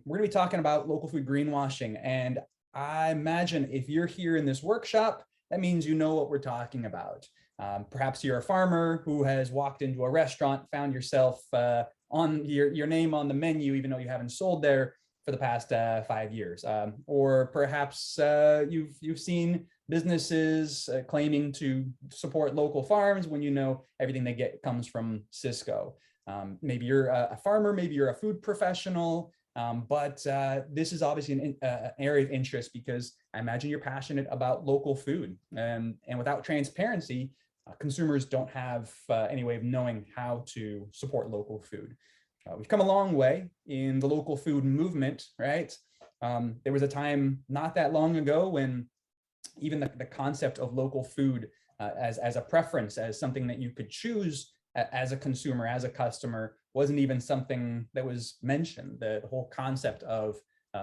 we're going to be talking about local food greenwashing. And I imagine if you're here in this workshop, that means you know what we're talking about. Perhaps you're a farmer who has walked into a restaurant, found yourself on your name on the menu, even though you haven't sold there for the past 5 years. Or perhaps you've seen businesses claiming to support local farms when you know everything they get comes from Cisco. Maybe you're a farmer, maybe you're a food professional, but this is obviously an area of interest because I imagine you're passionate about local food. And without transparency, consumers don't have any way of knowing how to support local food. We've come a long way in the local food movement, right? There was a time not that long ago when even the concept of local food as a preference, as something that you could choose as a consumer, as a customer, wasn't even something that was mentioned. The whole concept of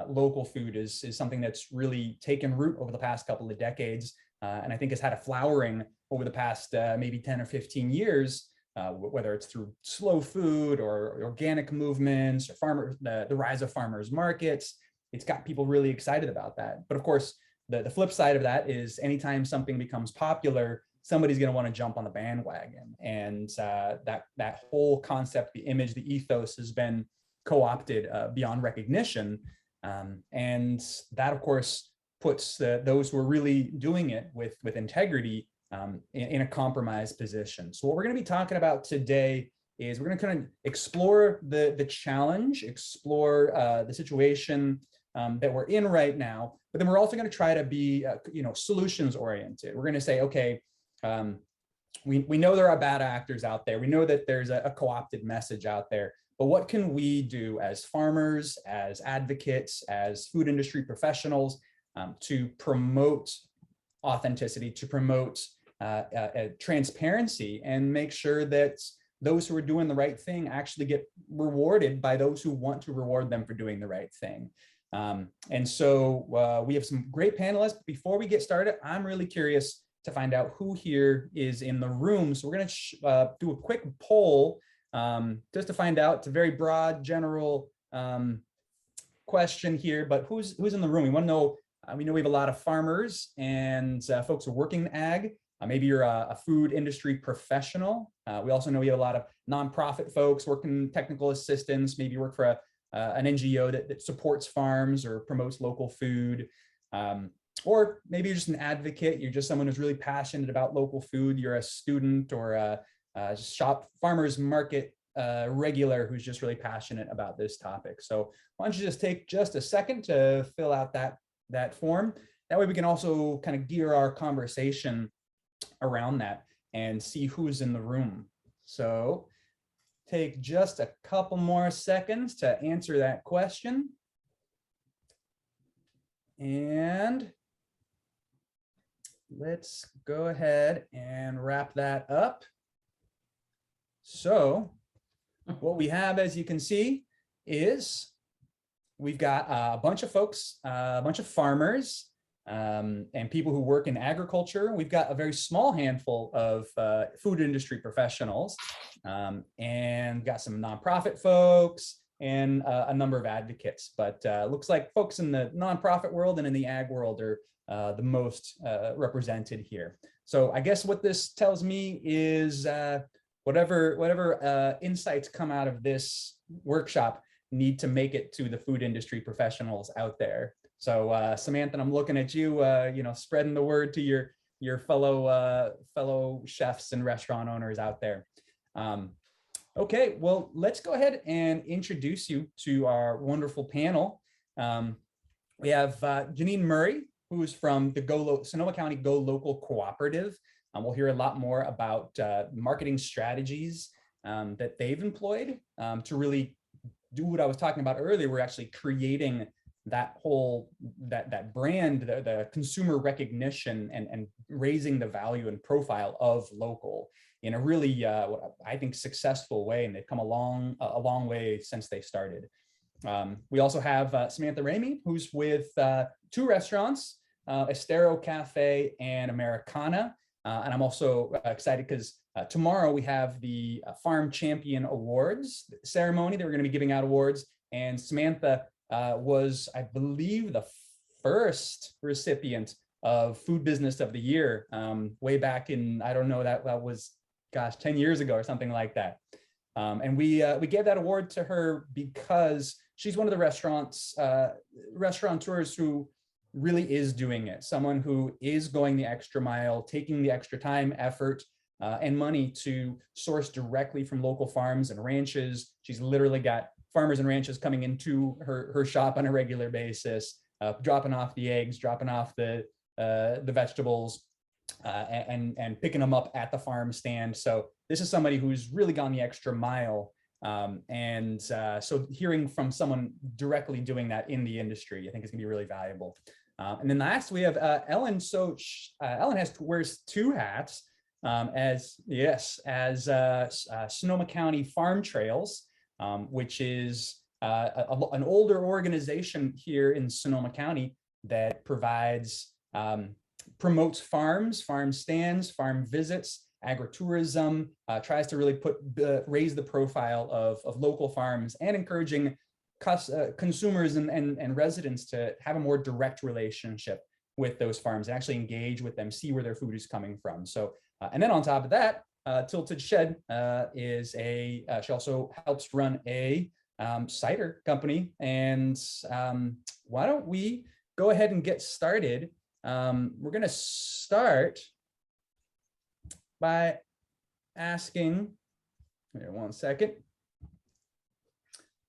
local food is something that's really taken root over the past couple of decades, and I think has had a flowering over the past maybe 10 or 15 years, whether it's through slow food or organic movements or the rise of farmers markets. It's got people really excited about that. But of course, the flip side of that is anytime something becomes popular, somebody's going to want to jump on the bandwagon. And that whole concept, the image, the ethos has been co-opted beyond recognition. And that, of course, puts those who are really doing it with integrity in a compromised position. So what we're going to be talking about today is we're going to kind of explore the challenge, explore the situation that we're in right now, but then we're also going to try to be solutions oriented. We're going to say, okay, we know there are bad actors out there. We know that there's a co-opted message out there, but what can we do as farmers, as advocates, as food industry professionals to promote authenticity, to promote transparency, and make sure that those who are doing the right thing actually get rewarded by those who want to reward them for doing the right thing. And so we have some great panelists. Before we get started, I'm really curious to find out who here is in the room. So we're going to do a quick poll just to find out. It's a very broad, general question here, but who's in the room? We want to know. We know we have a lot of farmers and folks who are working in ag. Maybe you're a food industry professional. We also know we have a lot of nonprofit folks working technical assistants. Maybe you work for an NGO that supports farms or promotes local food. Or maybe you're just an advocate. You're just someone who's really passionate about local food. You're a student or a farmers market regular who's just really passionate about this topic. So why don't you just take just a second to fill out that form. That way we can also kind of gear our conversation around that and see who's in the room. So take just a couple more seconds to answer that question. And let's go ahead and wrap that up. So what we have, as you can see, is we've got a bunch of folks, a bunch of farmers and people who work in agriculture. We've got a very small handful of food industry professionals and got some nonprofit folks and a number of advocates. But looks like folks in the nonprofit world and in the ag world are the most represented here. So I guess what this tells me is whatever insights come out of this workshop need to make it to the food industry professionals out there. So Samantha, I'm looking at you, spreading the word to your fellow chefs and restaurant owners out there. Okay, well, let's go ahead and introduce you to our wonderful panel. We have Janine Murray, who's from the Sonoma County Go Local Cooperative. We'll hear a lot more about marketing strategies that they've employed to really do what I was talking about earlier. We're actually creating that brand, the consumer recognition, and raising the value and profile of local in a really, what I think, successful way. And they've come a long way since they started. We also have Samantha Ramey, who's with two restaurants, Estero Cafe and Americana. And I'm also excited because tomorrow we have the Farm Champion Awards ceremony that we're going to be giving out awards. And Samantha was, I believe, the first recipient of Food Business of the Year way back in, I don't know, that was, gosh, 10 years ago or something like that. And we gave that award to her because she's one of the restaurateurs who really is doing it. Someone who is going the extra mile, taking the extra time, effort, and money to source directly from local farms and ranches. She's literally got farmers and ranches coming into her shop on a regular basis, dropping off the eggs, dropping off the vegetables, and picking them up at the farm stand. So this is somebody who's really gone the extra mile. So hearing from someone directly doing that in the industry, I think is gonna be really valuable. And then last we have Ellen. So Ellen wears two hats as Sonoma County Farm Trails, which is an older organization here in Sonoma County that promotes farms, farm stands, farm visits, agritourism, tries to really raise the profile of local farms and encouraging consumers and residents to have a more direct relationship with those farms and actually engage with them, see where their food is coming from. So, and then on top of that, Tilted Shed she also helps run a cider company. And why don't we go ahead and get started? We're going to start by asking, here, one second.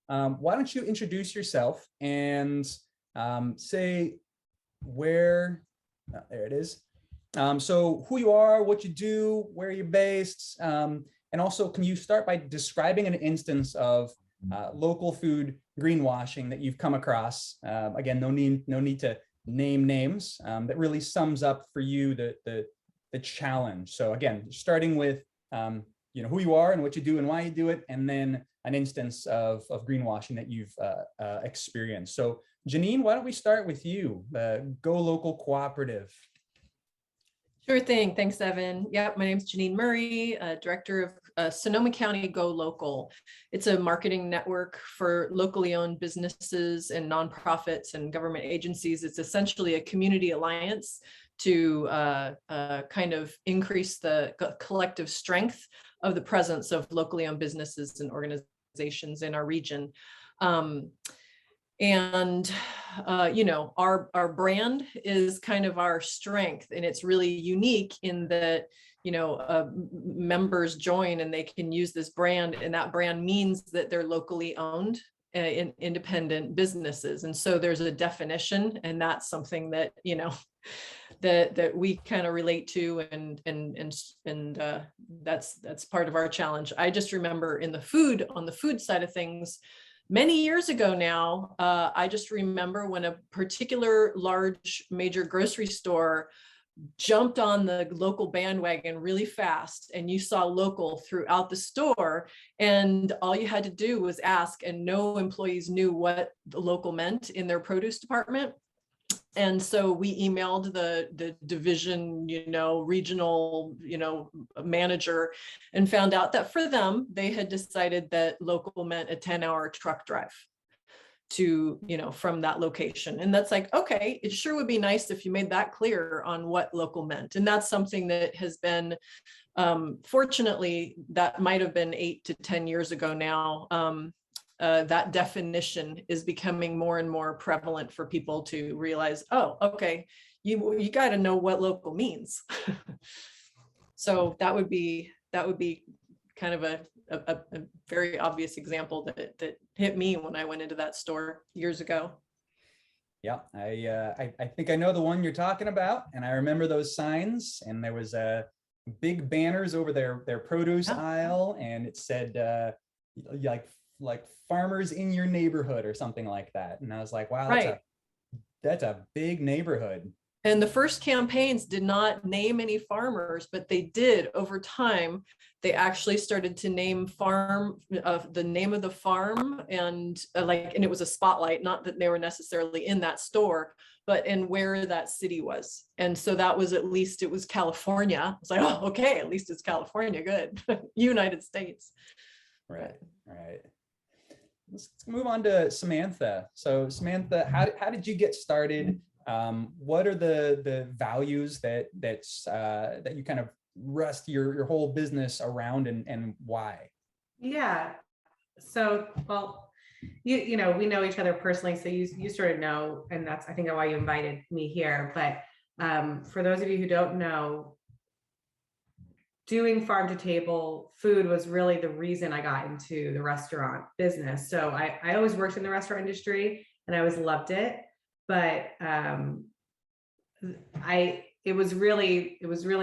Why don't you introduce yourself and say where, there it is. So who you are, what you do, where you're based, and also can you start by describing an instance of local food greenwashing that you've come across? Again, no need to name names. That really sums up for you the challenge. So again, starting with who you are and what you do and why you do it, and then an instance of greenwashing that you've experienced. So Janine, why don't we start with you? Go Local Cooperative. Sure thing. Thanks, Evan. Yeah, my name is Janine Murray, director of Sonoma County Go Local. It's a marketing network for locally owned businesses and nonprofits and government agencies. It's essentially a community alliance to kind of increase the collective strength of the presence of locally owned businesses and organizations in our region. Our brand is kind of our strength, and it's really unique in that, members join and they can use this brand, and that brand means that they're locally owned independent businesses. And so there's a definition, and that's something that, that we kind of relate to, and that's part of our challenge. I just remember on the food side of things, many years ago now, I just remember when a particular large major grocery store jumped on the local bandwagon really fast, and you saw local throughout the store, and all you had to do was ask, and no employees knew what the local meant in their produce department. And so we emailed the division, regional, manager, and found out that for them, they had decided that local meant a 10-hour truck drive to, from that location. And that's like, okay, it sure would be nice if you made that clear on what local meant. And that's something that has been, fortunately, that might have been 8 to 10 years ago now. That definition is becoming more and more prevalent for people to realize, oh, okay, you got to know what local means. So that would be kind of a very obvious example that hit me when I went into that store years ago. Yeah, I think I know the one you're talking about, and I remember those signs, and there was big banners over their produce aisle, and it said like farmers in your neighborhood or something like that. And I was like, wow, that's a big neighborhood. And the first campaigns did not name any farmers, but they did over time. They actually started to name the name of the farm, and it was a spotlight, not that they were necessarily in that store, but in where that city was. And so that was, at least it was California. It's like, oh, okay, at least it's California, good. United States. Right. let's move on to Samantha. So Samantha, how did you get started? What are the values that you kind of rest your whole business around, and why? Yeah. So, well, you know, we know each other personally, so you sort of know, and that's, I think, why you invited me here. But for those of you who don't know, doing farm to table food was really the reason I got into the restaurant business. So I always worked in the restaurant industry and I always loved it, but it was really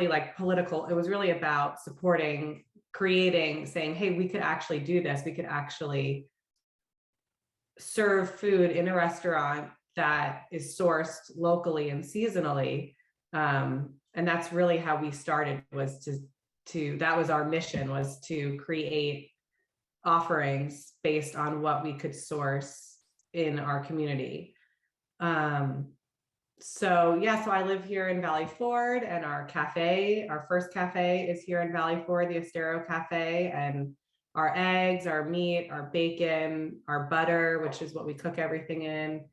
like political. It was really about supporting, creating, saying, hey, we could actually do this. We could actually serve food in a restaurant that is sourced locally and seasonally. And that's really how we started, was that was our mission, was to create offerings based on what we could source in our community. So I live here in Valley Ford, and our first cafe is here in Valley Ford, the Estero Cafe, and our eggs, our meat, our bacon, our butter, which is what we cook everything in,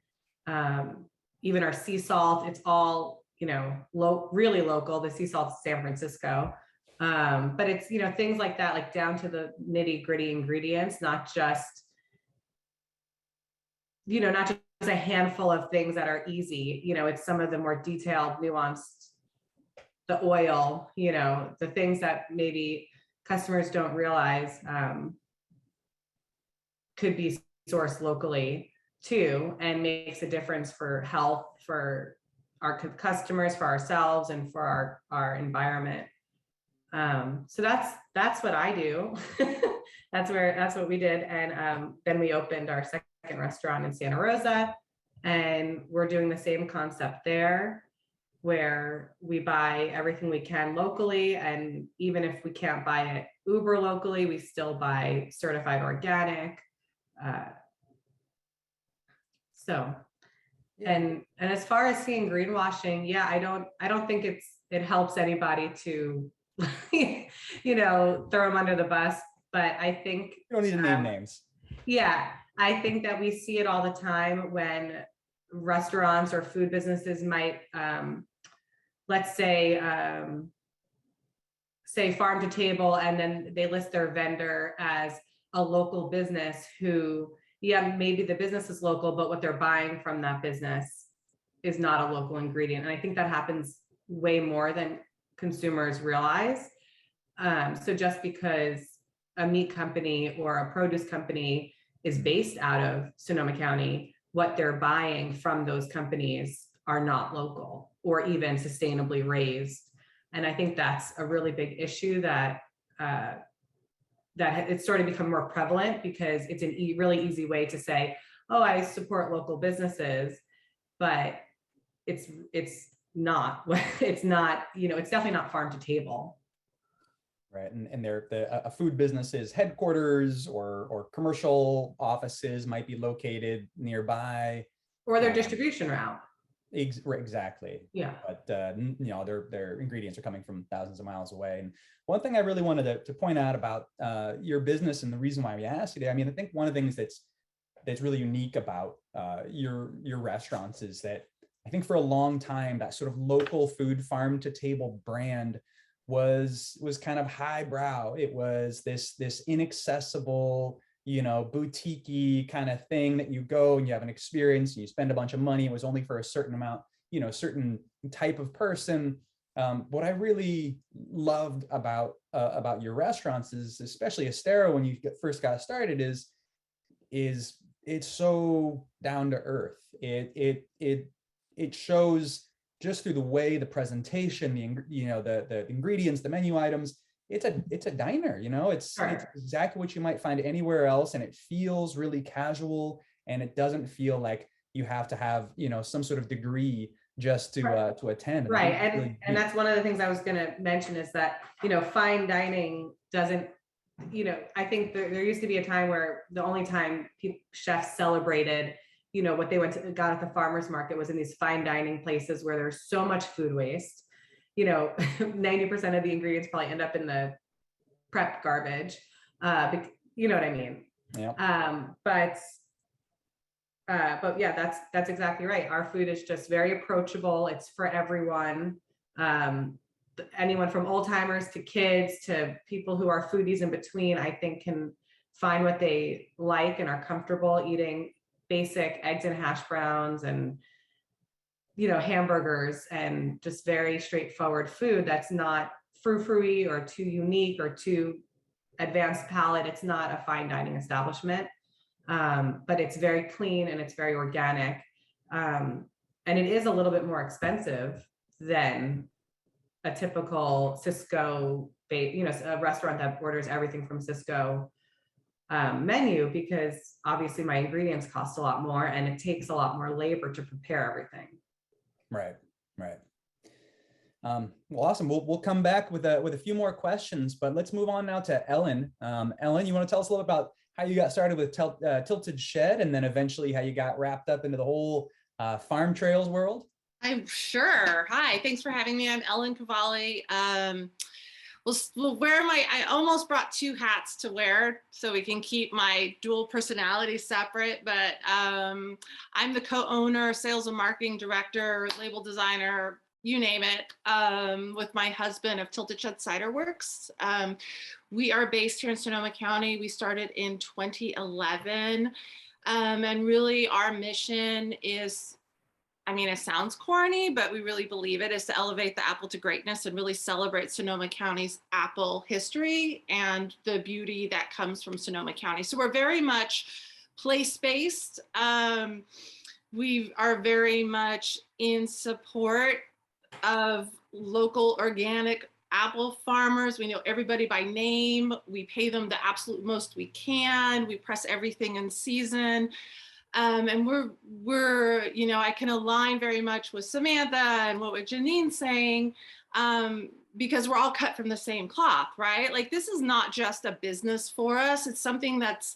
even our sea salt, it's all, you know, really local. The sea salt's San Francisco. But it's, you know, things like that, like down to the nitty gritty ingredients, not just a handful of things that are easy. You know, it's some of the more detailed, nuanced, the oil, you know, the things that maybe customers don't realize could be sourced locally too, and makes a difference for health, for our customers, for ourselves, and for our environment. So that's what I do. That's what we did. And then we opened our second restaurant in Santa Rosa, and we're doing the same concept there, where we buy everything we can locally. And even if we can't buy it uber locally, we still buy certified organic. And as far as seeing greenwashing, yeah, I don't think it helps anybody to you know, throw them under the bus, but I think You don't need to name names. Yeah, I think that we see it all the time when restaurants or food businesses might, let's say farm to table, and then they list their vendor as a local business who, yeah, maybe the business is local, but what they're buying from that business is not a local ingredient. And I think that happens way more than consumers realize. So just because a meat company or a produce company is based out of Sonoma County, what they're buying from those companies are not local or even sustainably raised. And I think that's a really big issue that it's starting to become more prevalent, because it's a really easy way to say, oh, I support local businesses, but it's not, it's not, you know, it's definitely not farm to table. Right, and a food business's headquarters or commercial offices might be located nearby, or their distribution route. Exactly. Yeah. But you know, their ingredients are coming from thousands of miles away. And one thing I really wanted to point out about your business, and the reason why we asked you today, I mean, I think one of the things that's really unique about your restaurants is that I think for a long time that sort of local food farm to table brand was kind of highbrow. It was this inaccessible, you know, boutique-y kind of thing that you go and you have an experience and you spend a bunch of money. It was only for a certain amount, you know, certain type of person. What I really loved about your restaurants is, especially Estero, when you first got started, is it's so down to earth. It shows just through the way, the presentation, the ingredients, the menu items. It's a diner, you know, it's exactly what you might find anywhere else, and it feels really casual, and it doesn't feel like you have to have, you know, some sort of degree just to attend. Right, and that's one of the things I was going to mention, is that, you know, fine dining doesn't, you know, I think there used to be a time where the only time chefs celebrated, you know, what they got at the farmer's market was in these fine dining places where there's so much food waste. You know, 90% of the ingredients probably end up in the prepped garbage. You know what I mean? Yeah. But yeah, that's exactly right. Our food is just very approachable. It's for everyone. Anyone from old timers to kids to people who are foodies in between, I think can find what they like and are comfortable eating basic eggs and hash browns and, you know, hamburgers and just very straightforward food that's not frou-frou-y or too unique or too advanced palate. It's not a fine dining establishment, but it's very clean and it's very organic. And it is a little bit more expensive than a typical Cisco, you know, a restaurant that orders everything from Cisco menu, because obviously my ingredients cost a lot more and it takes a lot more labor to prepare everything. Right, right. Well, awesome. We'll come back with a few more questions, but let's move on now to Ellen. Ellen, you want to tell us a little about how you got started with Tilted Shed, and then eventually how you got wrapped up into the whole farm trails world? I'm sure. Hi, thanks for having me. I'm Ellen Cavalli. Well, I almost brought two hats to wear so we can keep my dual personality separate, but I'm the co-owner, sales and marketing director, label designer, you name it, with my husband of Tilted Shed Cider Works. We are based here in Sonoma County. We started in 2011, and really our mission is, I mean, it sounds corny, but we really believe it, is to elevate the apple to greatness and really celebrate Sonoma County's apple history and the beauty that comes from Sonoma County. So we're very much place-based. We are very much in support of local organic apple farmers. We know everybody by name. We pay them the absolute most we can. We press everything in season. And we're, you know, I can align very much with Samantha and what Janine's saying, because we're all cut from the same cloth, right? Like, this is not just a business for us. It's something that's,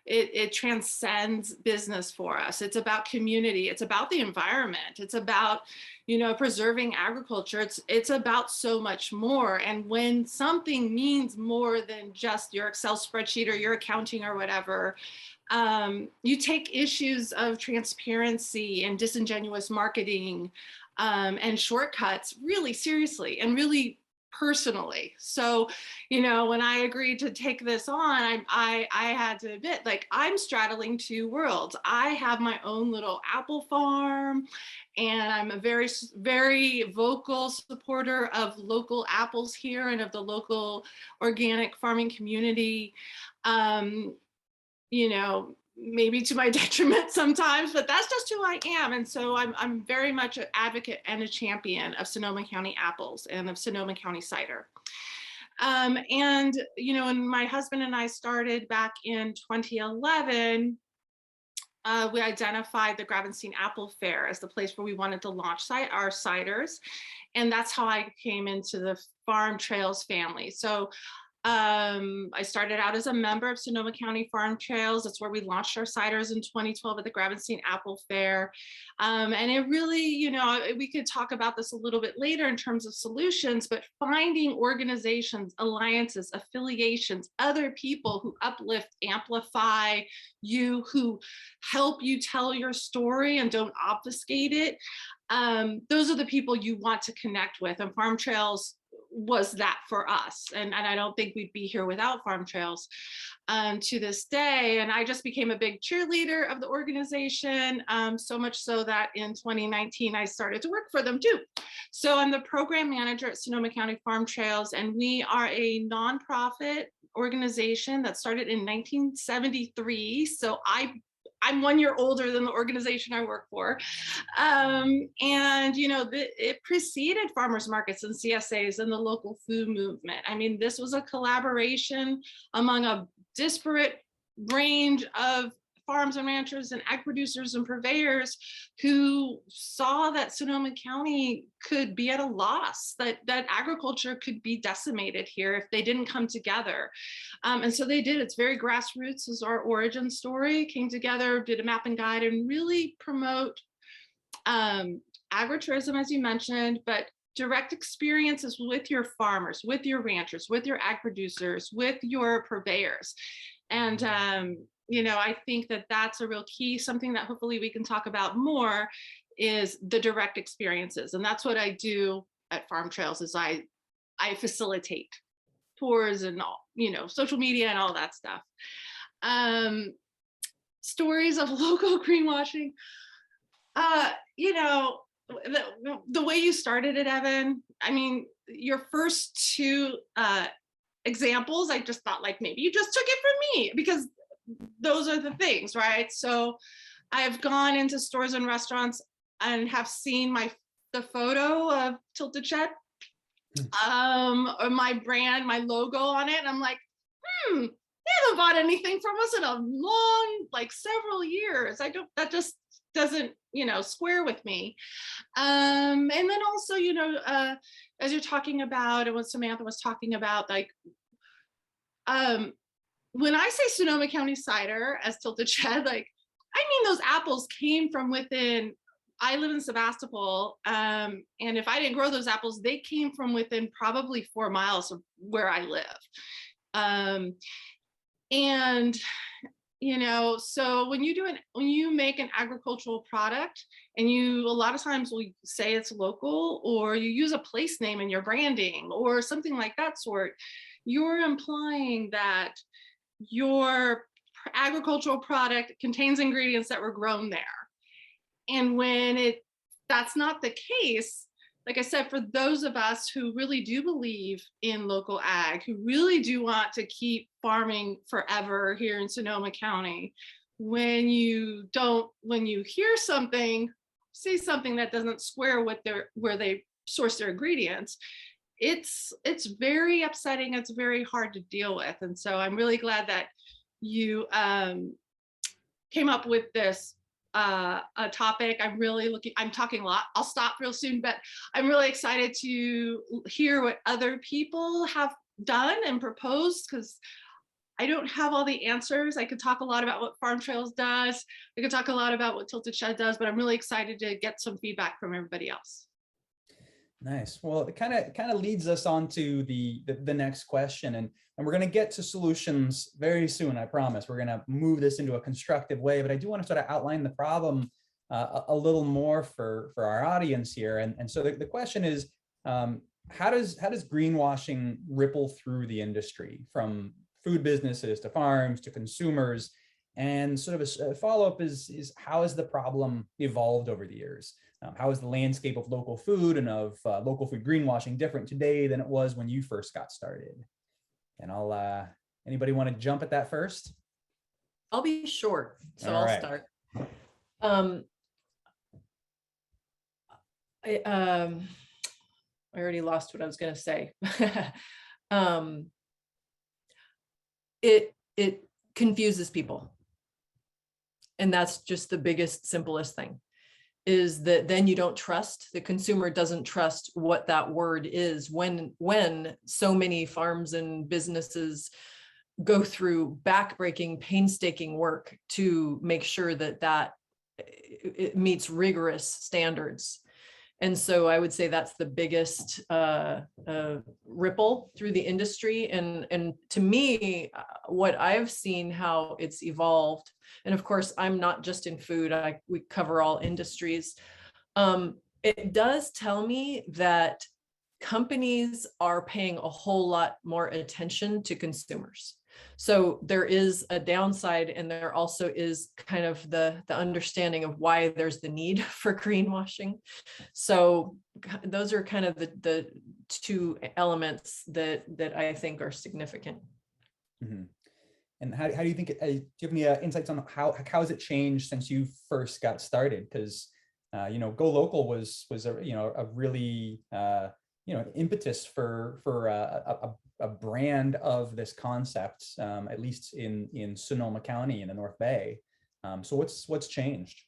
it transcends business for us. It's about community. It's about the environment. It's about, you know, preserving agriculture. It's about so much more. And when something means more than just your Excel spreadsheet or your accounting or whatever, you take issues of transparency and disingenuous marketing and shortcuts really seriously and really personally. So, you know, when I agreed to take this on, I had to admit, like, I'm straddling two worlds. I have my own little apple farm, and I'm a very, very vocal supporter of local apples here and of the local organic farming community. You know, maybe to my detriment sometimes, but that's just who I am. And so I'm very much an advocate and a champion of Sonoma County apples and of Sonoma County cider. And, you know, when my husband and I started back in 2011, we identified the Gravenstein Apple Fair as the place where we wanted to launch our ciders. And that's how I came into the Farm Trails family. So I started out as a member of Sonoma County Farm Trails. That's where we launched our ciders in 2012 at the Gravenstein Apple Fair. And it really, you know, we could talk about this a little bit later in terms of solutions, but finding organizations, alliances, affiliations, other people who uplift, amplify you, who help you tell your story and don't obfuscate it. Those are the people you want to connect with, and Farm Trails was that for us. And I don't think we'd be here without Farm Trails to this day. And I just became a big cheerleader of the organization, so much so that in 2019, I started to work for them too. So I'm the program manager at Sonoma County Farm Trails, and we are a nonprofit organization that started in 1973. So I'm 1 year older than the organization I work for. And, you know, it preceded farmers markets and CSAs and the local food movement. I mean, this was a collaboration among a disparate range of farms and ranchers and ag producers and purveyors who saw that Sonoma County could be at a loss, that agriculture could be decimated here if they didn't come together. And so they did. It's very grassroots, is our origin story. Came together, did a map and guide, and really promote agritourism, as you mentioned, but direct experiences with your farmers, with your ranchers, with your ag producers, with your purveyors. And I think that that's a real key. Something that hopefully we can talk about more is the direct experiences. And that's what I do at Farm Trails is I facilitate tours and all, social media and all that stuff. Stories of local greenwashing. The way you started it, Evan, I mean, your first two examples, I just thought like, maybe you just took it from me, because those are the things, right? So I've gone into stores and restaurants and have seen the photo of Tilted Shed, or my brand, my logo on it. And I'm like, they haven't bought anything from us in a long, like several years. That just doesn't, square with me. And then also, as you're talking about, and what Samantha was talking about, like, when I say Sonoma County cider as Tilted Shed, like, I mean, those apples came from within. I live in Sebastopol, and if I didn't grow those apples, they came from within probably 4 miles of where I live. And so when you make an agricultural product, and a lot of times will say it's local, or you use a place name in your branding or something like that sort, you're implying that your agricultural product contains ingredients that were grown there. And when that's not the case, like I said, for those of us who really do believe in local ag, who really do want to keep farming forever here in Sonoma County, when you see something that doesn't square with where they source their ingredients, it's very upsetting. It's very hard to deal with. And so I'm really glad that you came up with this a topic. I'm talking a lot. I'll stop real soon, but I'm really excited to hear what other people have done and proposed, because I don't have all the answers. I could talk a lot about what Farm Trails does. I could talk a lot about what Tilted Shed does, but I'm really excited to get some feedback from everybody else. Nice. Well, it kind of leads us on to the next question, and we're going to get to solutions very soon. I promise. We're going to move this into a constructive way, but I do want to sort of outline the problem a little more for our audience here. And so the question is, how does greenwashing ripple through the industry, from food businesses to farms to consumers? And sort of a follow-up is how has the problem evolved over the years? How is the landscape of local food and of local food greenwashing different today than it was when you first got started? And anybody want to jump at that first? I'll be short, so All I'll right. start. I already lost what I was going to say. It confuses people. And that's just the biggest, simplest thing, is that then you don't trust, the consumer doesn't trust what that word is when so many farms and businesses go through backbreaking, painstaking work to make sure that it meets rigorous standards. And so I would say that's the biggest ripple through the industry. And to me, what I've seen, how it's evolved, and of course, I'm not just in food, we cover all industries. It does tell me that companies are paying a whole lot more attention to consumers. So there is a downside, and there also is kind of the understanding of why there's the need for greenwashing. So those are kind of the two elements that I think are significant. Mm-hmm. And how do you think, do you have any insights on how has it changed since you first got started? Because, Go Local was a really, impetus for a brand of this concept, at least in Sonoma County in the North Bay. So what's changed?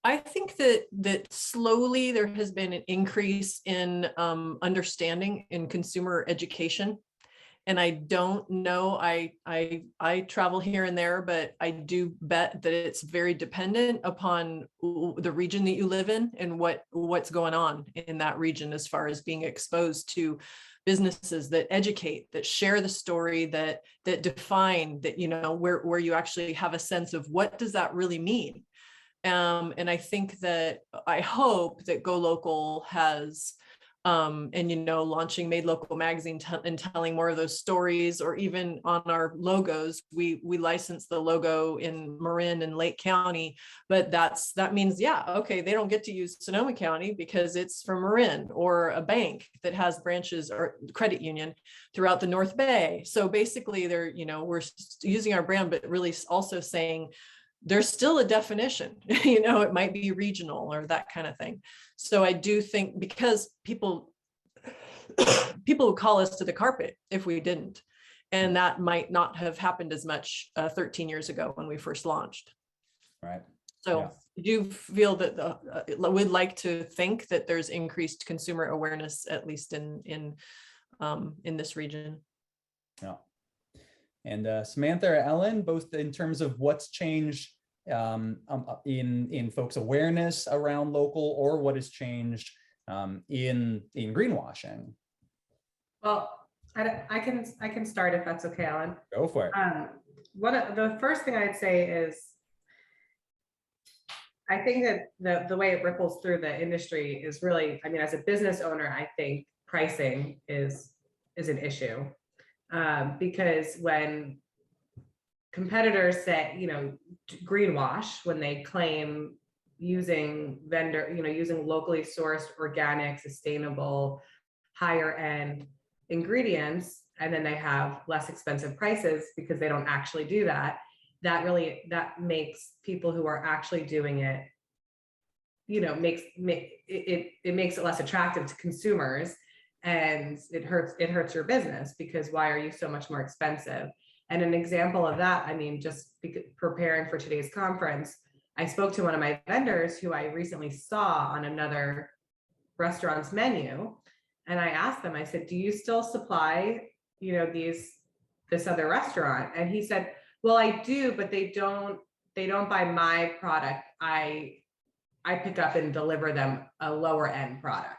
I think that slowly there has been an increase in understanding in consumer education. And I don't know, I travel here and there, but I do bet that it's very dependent upon the region that you live in and what's going on in that region as far as being exposed to businesses that educate, that share the story, that define, that, you know, where you actually have a sense of what does that really mean. And I think that, I hope that Go Local has, and, you know, launching Made Local magazine and telling more of those stories, or even on our logos, we license the logo in Marin and Lake County, but that means, yeah, okay, they don't get to use Sonoma County because it's from Marin, or a bank that has branches, or credit union throughout the North Bay. So basically they're, you know, we're using our brand, but really also saying, there's still a definition, you know, it might be regional or that kind of thing. So I do think, because people would call us to the carpet if we didn't. And that might not have happened as much 13 years ago when we first launched. Right. So Yeah. I do feel that we'd like to think that there's increased consumer awareness, at least in this region. Yeah. And Samantha or Ellen, both in terms of what's changed in folks' awareness around local, or what has changed in greenwashing. Well, I can start if that's okay, Alan. Go for it. The first thing I'd say is, I think that the way it ripples through the industry is really, I mean, as a business owner, I think pricing is an issue, because when competitors say, you know, greenwash, when they claim using using locally sourced, organic, sustainable, higher end ingredients, and then they have less expensive prices because they don't actually do that, that makes people who are actually doing it, you know, makes it less attractive to consumers, and it hurts your business, because why are you so much more expensive? And an example of that, I mean, just preparing for today's conference, I spoke to one of my vendors who I recently saw on another restaurant's menu. And I asked them, I said, do you still supply, you know, this other restaurant? And he said, well, I do, but they don't buy my product. I pick up and deliver them a lower end product.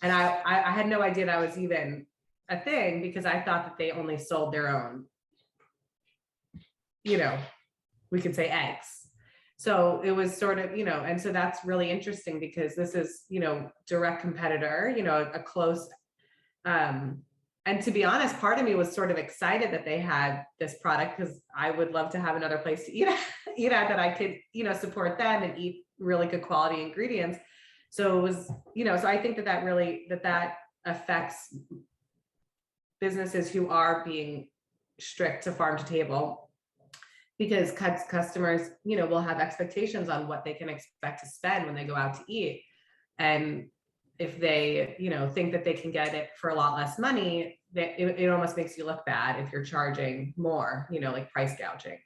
And I had no idea that was even a thing, because I thought that they only sold their own, you know, we could say eggs. So it was sort of, you know, and so that's really interesting, because this is, you know, direct competitor, you know, a close, and to be honest, part of me was sort of excited that they had this product, because I would love to have another place to eat at that I could, you know, support them and eat really good quality ingredients. So it was, you know, so I think that really affects businesses who are being strict to farm to table, because customers, you know, will have expectations on what they can expect to spend when they go out to eat. And if they, you know, think that they can get it for a lot less money, it almost makes you look bad if you're charging more, you know, like price gouging.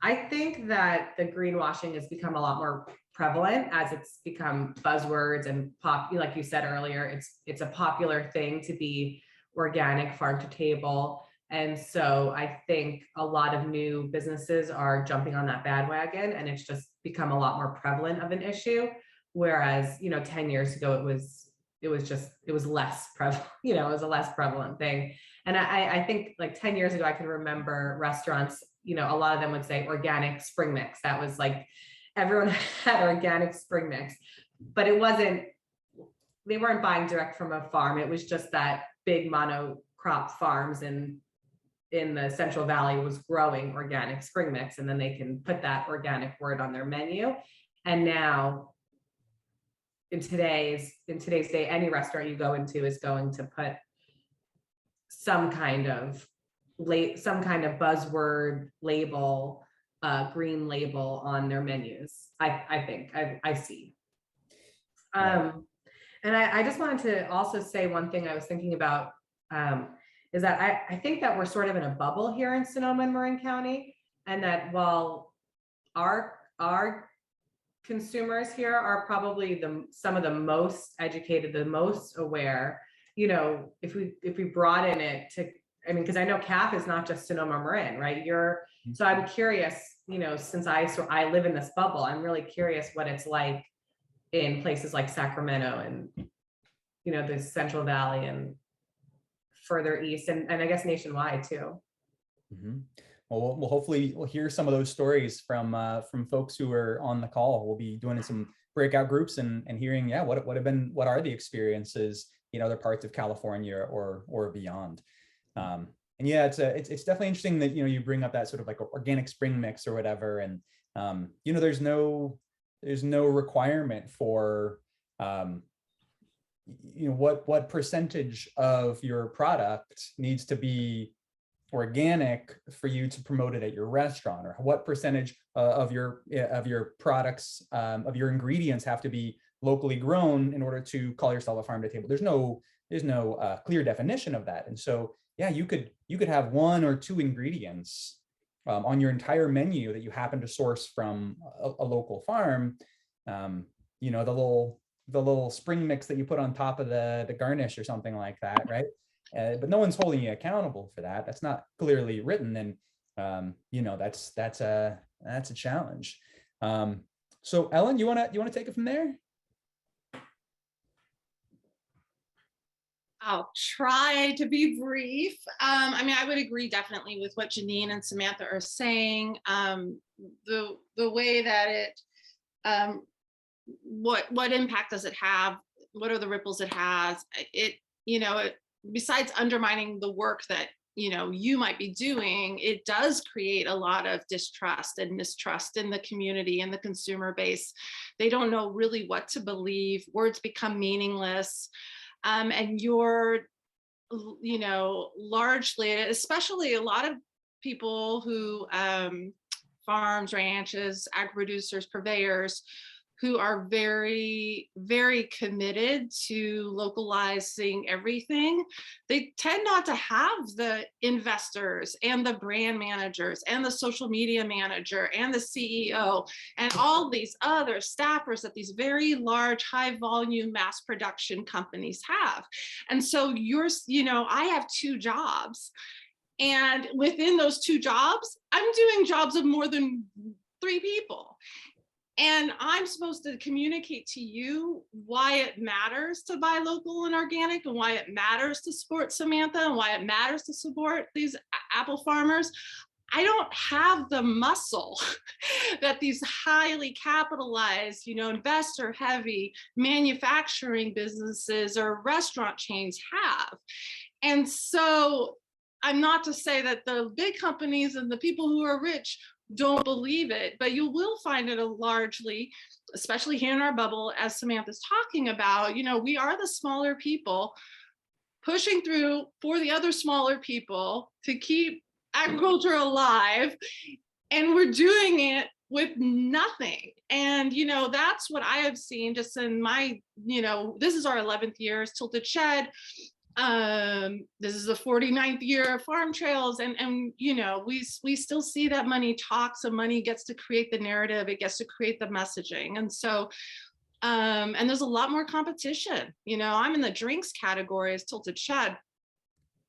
I think that the greenwashing has become a lot more prevalent as it's become buzzwords and like you said earlier, it's a popular thing to be organic, farm to table. And so I think a lot of new businesses are jumping on that bandwagon, and it's just become a lot more prevalent of an issue. Whereas, you know, 10 years ago, it was less prevalent, you know, it was a less prevalent thing. And I think like 10 years ago, I can remember restaurants, you know, a lot of them would say organic spring mix. That was like, everyone had organic spring mix, but they weren't buying direct from a farm. It was just that big monocrop farms in the Central Valley was growing organic spring mix, and then they can put that organic word on their menu. And now in today's day, any restaurant you go into is going to put some kind of buzzword label, green label on their menus. I see. And I just wanted to also say one thing I was thinking about, is that I think that we're sort of in a bubble here in Sonoma and Marin County, and that while our consumers here are probably some of the most educated, the most aware, you know, if we broaden it to, I mean, because I know CAF is not just Sonoma Marin, right? So I'm curious, you know, since I live in this bubble, I'm really curious what it's like in places like Sacramento and the Central Valley and further east, and I guess nationwide too. Mm-hmm. Well, hopefully we'll hear some of those stories from folks who are on the call. We'll be doing some breakout groups and hearing, what are the experiences in other parts of California or beyond. And yeah, it's definitely interesting that you bring up that sort of like organic spring mix or whatever, and there's no requirement for what percentage of your product needs to be organic for you to promote it at your restaurant, or what percentage of your products, of your ingredients have to be locally grown in order to call yourself a farm to table. There's no clear definition of that. And so yeah, you could have one or two ingredients on your entire menu that you happen to source from a local farm. The little spring mix that you put on top of the garnish or something like that, right? But no one's holding you accountable for that. That's not clearly written, and that's a challenge. So Ellen, you wanna take it from there? I'll try to be brief. I would agree definitely with what Janine and Samantha are saying. The way that it, what impact does it have? What are the ripples it has? Besides undermining the work that you might be doing, it does create a lot of distrust and mistrust in the community and the consumer base. They don't know really what to believe. Words become meaningless. And you're, largely, especially a lot of people who, farms, ranches, agri-producers, purveyors, who are very, very committed to localizing everything, they tend not to have the investors and the brand managers and the social media manager and the CEO and all these other staffers that these very large, high volume mass production companies have. And so I have 2 jobs. And within those 2 jobs, I'm doing jobs of more than 3 people. And I'm supposed to communicate to you why it matters to buy local and organic, and why it matters to support Samantha, and why it matters to support these apple farmers. I don't have the muscle that these highly capitalized, investor heavy manufacturing businesses or restaurant chains have. And so I'm not to say that the big companies and the people who are rich don't believe it, but you will find it largely, especially here in our bubble, as Samantha's talking about, we are the smaller people pushing through for the other smaller people to keep agriculture alive, and we're doing it with nothing. And that's what I have seen just in my, this is our 11th year as Tilted Shed. This is the 49th year of Farm Trails, and we still see that money talks, and money gets to create the narrative, it gets to create the messaging. And so and there's a lot more competition. I'm in the drinks category as Tilted Shed,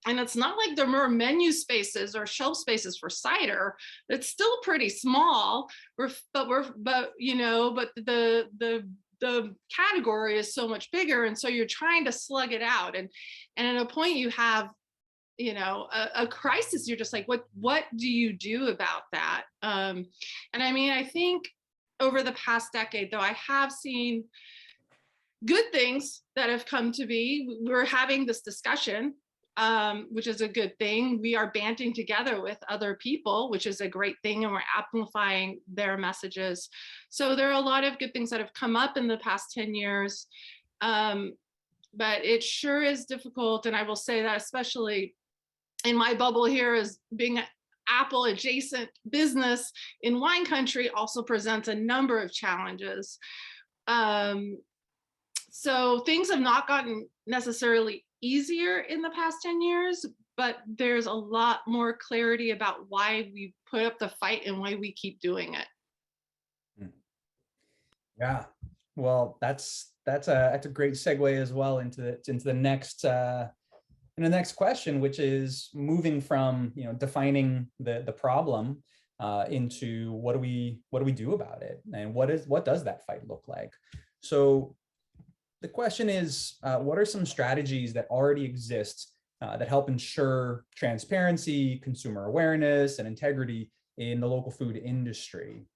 and it's not like there are more menu spaces or shelf spaces for cider. It's still pretty small, but the category is so much bigger, and so you're trying to slug it out, and at a point you have a crisis. You're just like, what do you do about that? And I think over the past decade, though, I have seen good things that have come to be. We're having this discussion, which is a good thing. We are banding together with other people, which is a great thing, and we're amplifying their messages. So there are a lot of good things that have come up in the past 10 years, but it sure is difficult. And I will say that especially in my bubble here, as being an Apple adjacent business in wine country, also presents a number of challenges. So things have not gotten necessarily easier in the past 10 years, but there's a lot more clarity about why we put up the fight and why we keep doing it. Yeah, well, that's a great segue as well into the next question, which is moving from defining the problem into what do we do about it, and what does that fight look like? So the question is, what are some strategies that already exist that help ensure transparency, consumer awareness, and integrity in the local food industry?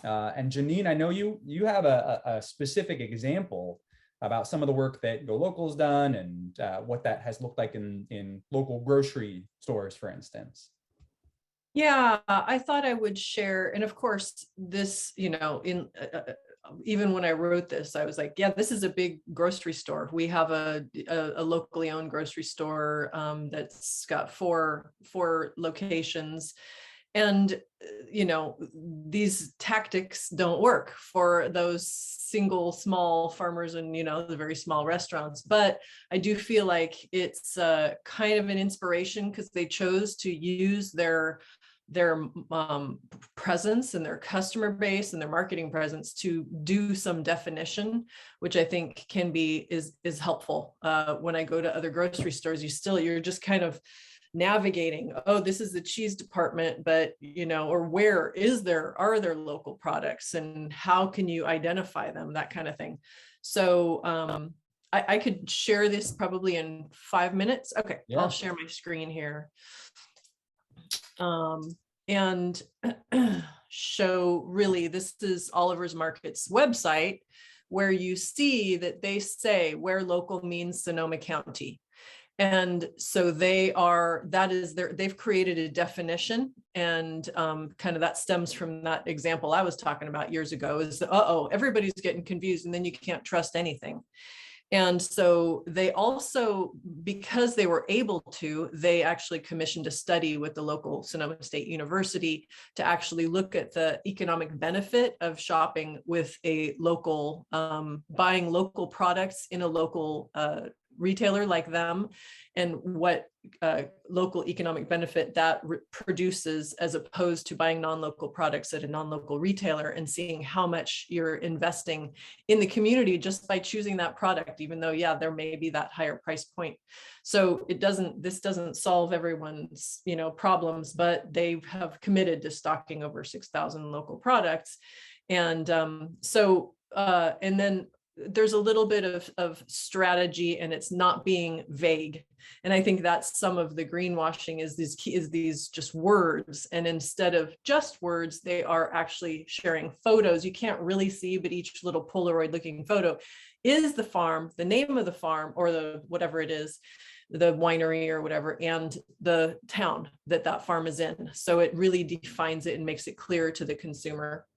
And Janine, I know you have a specific example about some of the work that Go Local's done and what that has looked like in local grocery stores, for instance. Yeah, I thought I would share. And of course, this, in even when I wrote this, I was like, yeah, this is a big grocery store. We have a locally owned grocery store that's got four locations. And, these tactics don't work for those single small farmers and, the very small restaurants. But I do feel like it's kind of an inspiration because they chose to use their presence and their customer base and their marketing presence to do some definition, which I think is helpful. When I go to other grocery stores, you're just kind of navigating, oh, this is the cheese department, but or are there local products and how can you identify them, that kind of thing. So I could share this probably in 5 minutes. Okay, yeah. I'll share my screen here. And show really, this is Oliver's Market's website, where you see that they say where local means Sonoma County. And so they've created a definition, and kind of that stems from that example I was talking about years ago, is everybody's getting confused and then you can't trust anything. And so they also, because they were able to, they actually commissioned a study with the local Sonoma State University to actually look at the economic benefit of shopping with a local, buying local products in a local retailer like them, and what local economic benefit that produces as opposed to buying non-local products at a non-local retailer, and seeing how much you're investing in the community just by choosing that product, even though, yeah, there may be that higher price point. So this doesn't solve everyone's, problems, but they have committed to stocking over 6,000 local products. And and then there's a little bit of strategy, and it's not being vague. And I think that's some of the greenwashing is these just words. And instead of just words, they are actually sharing photos. You can't really see, but each little Polaroid looking photo is the farm, the name of the farm, or the whatever it is, the winery or whatever, and the town that farm is in. So it really defines it and makes it clear to the consumer.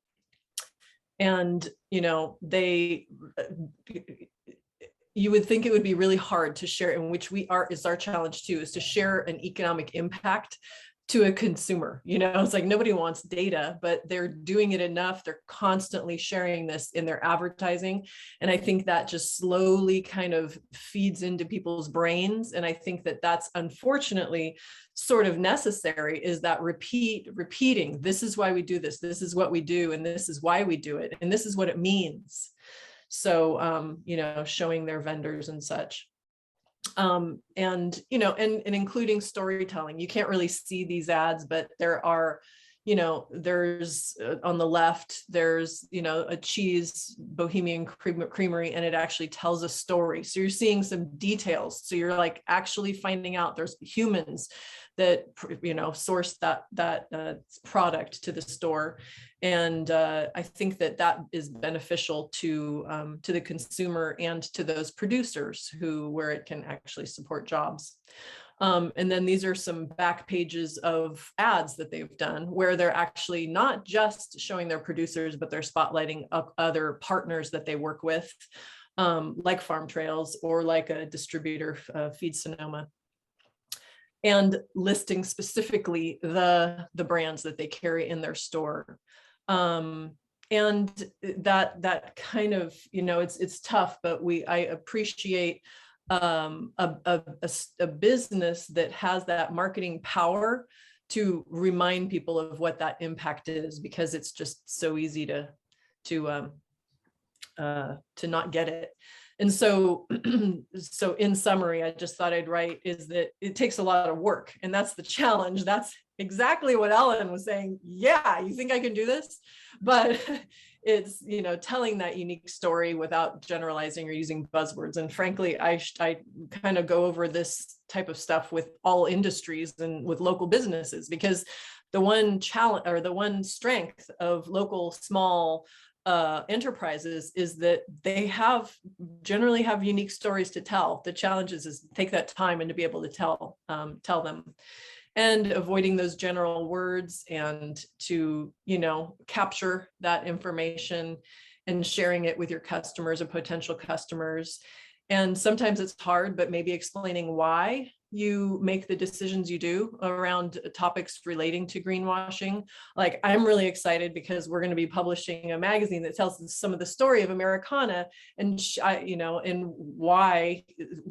And, you would think it would be really hard to share, in which is our challenge too, is to share an economic impact to a consumer. It's like nobody wants data, but they're doing it enough. They're constantly sharing this in their advertising. And I think that just slowly kind of feeds into people's brains. And I think that that's unfortunately sort of necessary, is that repeating, this is why we do this. This is what we do. And this is why we do it. And this is what it means. So, showing their vendors and such. And including storytelling. You can't really see these ads, but there are, there's on the left, there's, a cheese Bohemian creamery, and it actually tells a story. So you're seeing some details. So you're like actually finding out there's humans that, source that product to the store. And I think that is beneficial to the consumer and to those producers where it can actually support jobs. And then these are some back pages of ads that they've done, where they're actually not just showing their producers, but they're spotlighting other partners that they work with, like Farm Trails or like a distributor, Feed Sonoma, and listing specifically the brands that they carry in their store. And that kind of, it's tough, but I appreciate a business that has that marketing power to remind people of what that impact is, because it's just so easy to not get it. And so in summary, I just thought I'd write is that it takes a lot of work, and that's the challenge. That's exactly what Ellen was saying. Yeah, you think I can do this? But it's, you know, telling that unique story without generalizing or using buzzwords. And frankly, I kind of go over this type of stuff with all industries and with local businesses, because the one challenge or the one strength of local small enterprises is that they generally have unique stories to tell. The challenge is take that time and to be able to tell them, and avoiding those general words, and to, you know, capture that information and sharing it with your customers or potential customers. And sometimes it's hard, but maybe explaining why you make the decisions you do around topics relating to greenwashing. Like, I'm really excited because we're going to be publishing a magazine that tells some of the story of Americana, and you know, and why,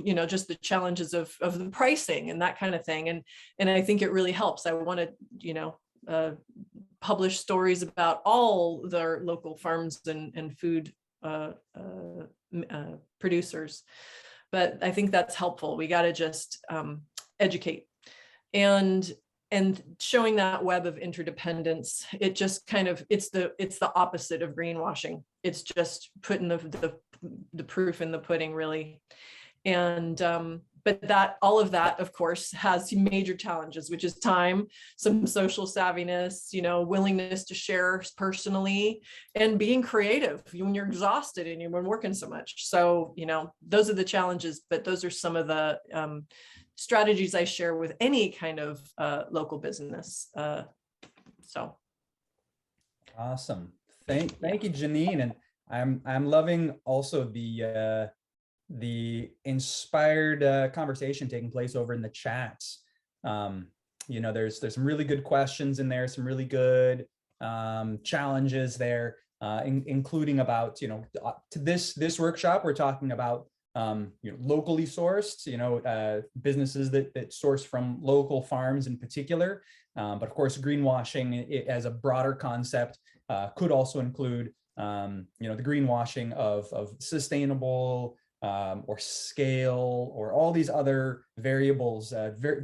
you know, just the challenges of the pricing and that kind of thing. And I think it really helps. I want to, you know, publish stories about all their local farms and food producers. But I think that's helpful. We got to just educate, and showing that web of interdependence. It just kind of, it's the opposite of greenwashing. It's just putting the proof in the pudding, really. And but that, all of that, of course, has major challenges, which is time, some social savviness, you know, willingness to share personally, and being creative when you're exhausted and you've been working so much. So, you know, those are the challenges, but those are some of the strategies I share with any kind of local business. So. Awesome. Thank you, Janine. And I'm loving also the inspired conversation taking place over in the chat. You know, there's some really good questions in there, some really good challenges there, including about, you know, to this workshop, we're talking about you know, locally sourced, you know, businesses that source from local farms in particular. But of course, greenwashing as a broader concept could also include you know, the greenwashing of sustainable or scale, or all these other variables,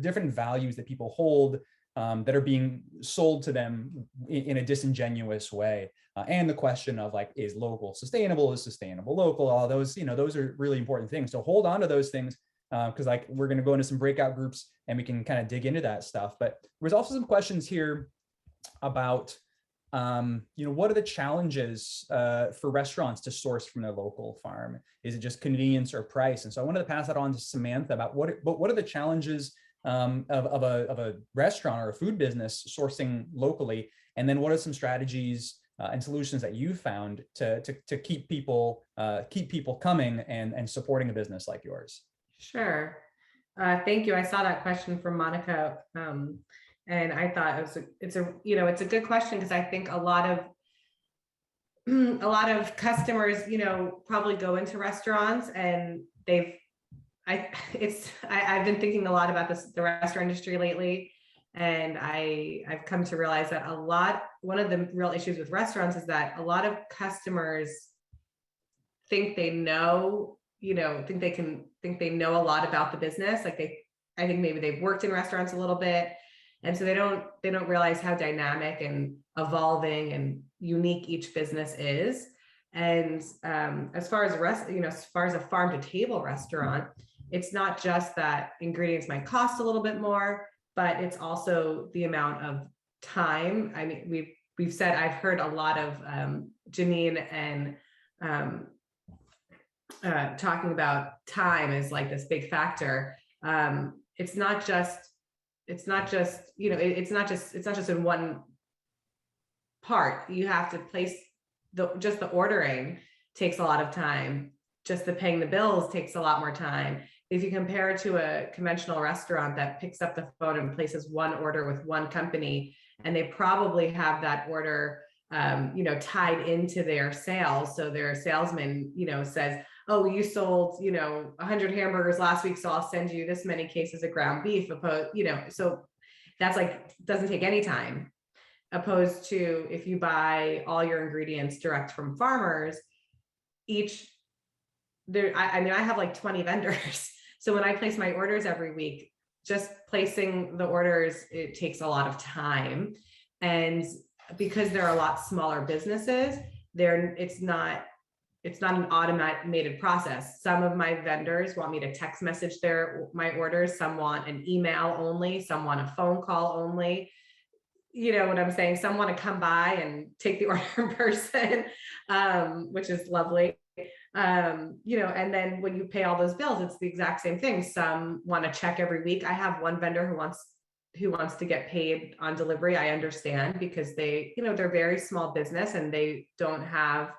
different values that people hold that are being sold to them in a disingenuous way. And the question of, like, is local sustainable, is sustainable local? All those, you know, those are really important things. So hold on to those things, because like, we're going to go into some breakout groups and we can kind of dig into that stuff. But there's also some questions here about you know, what are the challenges for restaurants to source from their local farm? Is it just convenience or price? And so I wanted to pass that on to Samantha about what are the challenges of a restaurant or a food business sourcing locally, and then what are some strategies and solutions that you found to keep people coming and supporting a business like yours? Sure. Thank you. I saw that question from Monica. And I thought it's a good question, because I think a lot of customers, you know, probably go into restaurants and I've been thinking a lot about the restaurant industry lately. And I've come to realize that one of the real issues with restaurants is that a lot of customers think they know, you know, think they know a lot about the business. Like I think maybe they've worked in restaurants a little bit. And so they don't realize how dynamic and evolving and unique each business is. And as far as as far as a farm to table restaurant, it's not just that ingredients might cost a little bit more, but it's also the amount of time. I mean, we've said, I've heard a lot of Janine and talking about time as like this big factor. It's not just in one part. You have to place just the ordering takes a lot of time. Just the paying the bills takes a lot more time. If you compare it to a conventional restaurant that picks up the phone and places one order with one company, and they probably have that order tied into their sales. So their salesman, says, oh, you sold, 100 hamburgers last week, so I'll send you this many cases of ground beef. So that's doesn't take any time. Opposed to if you buy all your ingredients direct from farmers, I have 20 vendors. So when I place my orders every week, just placing the orders, it takes a lot of time. And because they're a lot smaller businesses, it's not an automated process. Some of my vendors want me to text message my orders. Some want an email only. Some want a phone call only. You know what I'm saying? Some want to come by and take the order in person, which is lovely. You know, and then when you pay all those bills, it's the exact same thing. Some want to check every week. I have one vendor who wants to get paid on delivery. I understand, because they're very small business and they don't have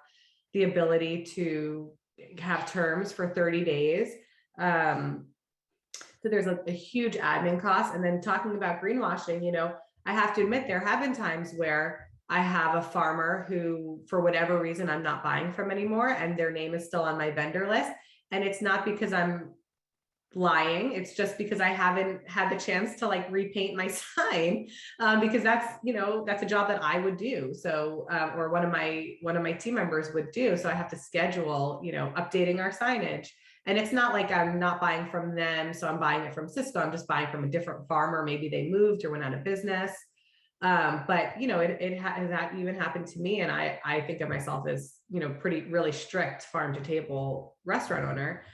the ability to have terms for 30 days. So there's a huge admin cost. And then talking about greenwashing, you know, I have to admit, there have been times where I have a farmer who, for whatever reason, I'm not buying from anymore, and their name is still on my vendor list. And it's not because I'm lying. It's just because I haven't had the chance to like repaint my sign, because that's a job that I would do. So, or one of my team members would do. So I have to schedule, updating our signage. And it's not like I'm not buying from them, so I'm buying it from Cisco. I'm just buying from a different farmer. Maybe they moved or went out of business. But it has even happened to me, and I think of myself as really strict farm to table restaurant owner.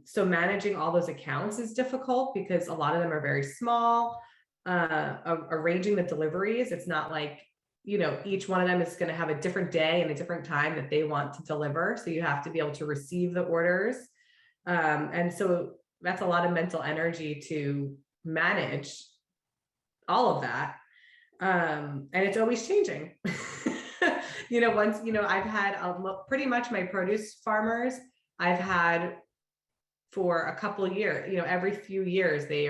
So managing all those accounts is difficult because a lot of them are very small. Arranging the deliveries, it's not like each one of them is going to have a different day and a different time that they want to deliver. So you have to be able to receive the orders. And so that's a lot of mental energy to manage all of that. And it's always changing. I've had pretty much my produce farmers I've had for a couple of years, every few years they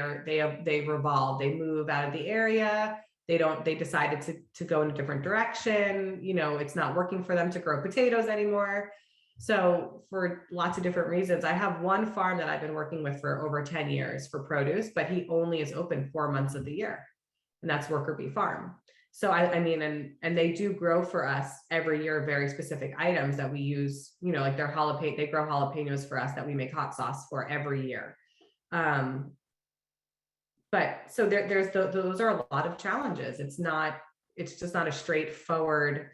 revolve, they move out of the area. They decided to go in a different direction. It's not working for them to grow potatoes anymore. So for lots of different reasons, I have one farm that I've been working with for over 10 years for produce, but he only is open 4 months of the year. And that's Worker Bee Farm. So and they do grow for us every year very specific items that we use, like their jalapeno, they grow jalapenos for us that we make hot sauce for every year. But so those are a lot of challenges. It's just not a straightforward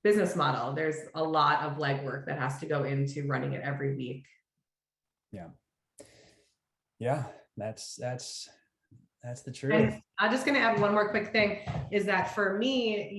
business model. There's a lot of legwork that has to go into running it every week. Yeah, that's the truth. And I'm just going to add one more quick thing, is that for me,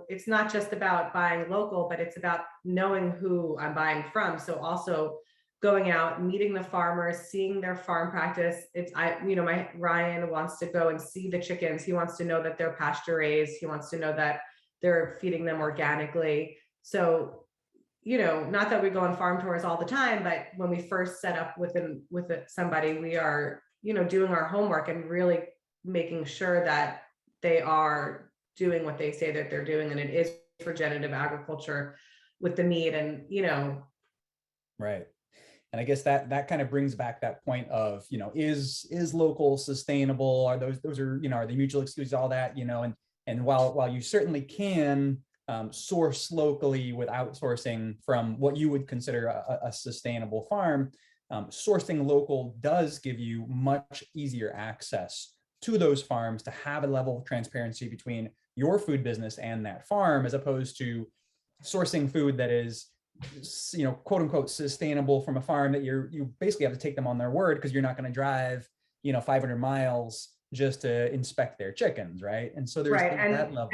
it's not just about buying local, but it's about knowing who I'm buying from. So also going out, meeting the farmers, seeing their farm practice. My Ryan wants to go and see the chickens. He wants to know that they're pasture raised. He wants to know that they're feeding them organically. So, not that we go on farm tours all the time, but when we first set up with somebody, we are, doing our homework and really making sure that they are doing what they say that they're doing. And it is regenerative agriculture with the meat and, Right. And I guess that kind of brings back that point of, is local sustainable? Are those are, are they mutually exclusive, all that, and while you certainly can source locally with outsourcing from what you would consider a sustainable farm, sourcing local does give you much easier access to those farms to have a level of transparency between your food business and that farm, as opposed to sourcing food that is, quote unquote, sustainable from a farm that you basically have to take them on their word, because you're not going to drive, 500 miles just to inspect their chickens, right? And so there's right. that level.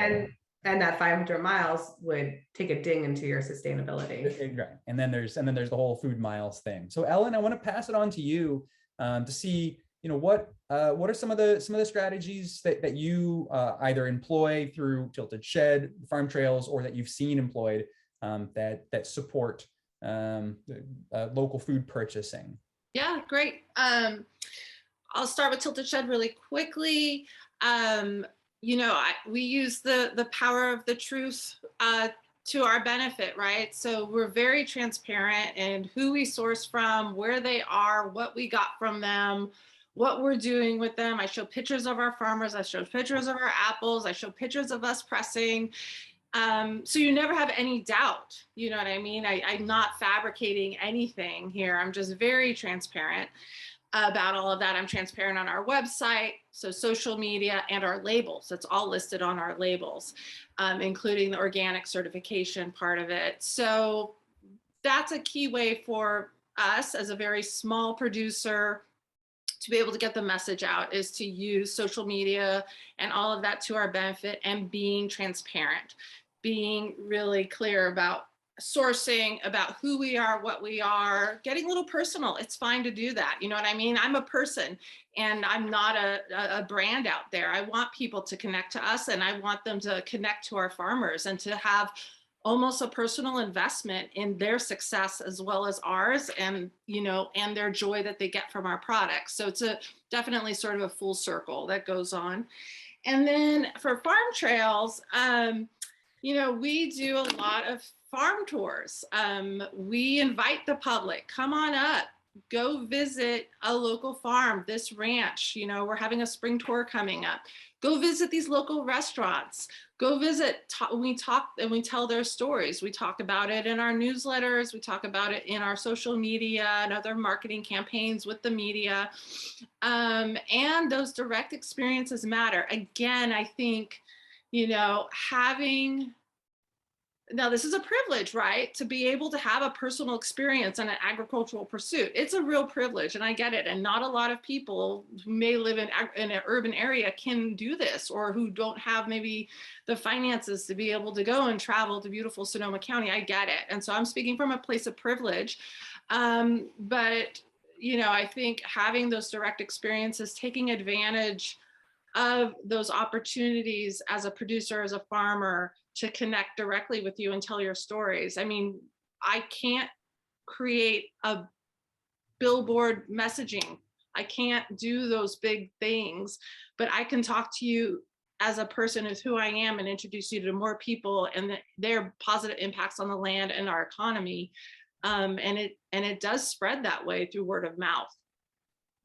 And that 500 miles would take a ding into your sustainability. Right. And then there's the whole food miles thing. So Ellen, I want to pass it on to you to see, what are some of the strategies that you either employ through Tilted Shed, farm trails, or that you've seen employed that support local food purchasing. Yeah, great. I'll start with Tilted Shed really quickly. We use the power of the truth to our benefit, right? So we're very transparent in who we source from, where they are, what we got from them, what we're doing with them. I show pictures of our farmers. I show pictures of our apples. I show pictures of us pressing. So you never have any doubt, you know what I mean? I'm not fabricating anything here. I'm just very transparent about all of that. I'm transparent on our website, so social media, and our labels. It's all listed on our labels, including the organic certification part of it. So that's a key way for us as a very small producer to be able to get the message out, is to use social media and all of that to our benefit, and being transparent, being really clear about sourcing, about who we are, what we are, getting a little personal. It's fine to do that. You know what I mean? I'm a person and I'm not a brand out there. I want people to connect to us, and I want them to connect to our farmers and to have almost a personal investment in their success as well as ours, and and their joy that they get from our products. So it's definitely sort of a full circle that goes on. And then for farm trails, we do a lot of farm tours. We invite the public, come on up, go visit a local farm, this ranch. We're having a spring tour coming up. Go visit these local restaurants. Go visit, we talk and we tell their stories. We talk about it in our newsletters. We talk about it in our social media and other marketing campaigns with the media. And those direct experiences matter. Again, I think, now this is a privilege, right? To be able to have a personal experience in an agricultural pursuit. It's a real privilege, and I get it. And not a lot of people who may live in an urban area can do this, or who don't have maybe the finances to be able to go and travel to beautiful Sonoma County. I get it. And so I'm speaking from a place of privilege. But, I think having those direct experiences, taking advantage of those opportunities as a producer, as a farmer, to connect directly with you and tell your stories. I mean, I can't create a billboard messaging. I can't do those big things, but I can talk to you as a person of who I am and introduce you to more people and their positive impacts on the land and our economy. And it does spread that way through word of mouth.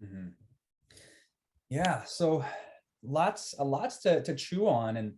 Mm-hmm. Yeah, so lots to chew on, and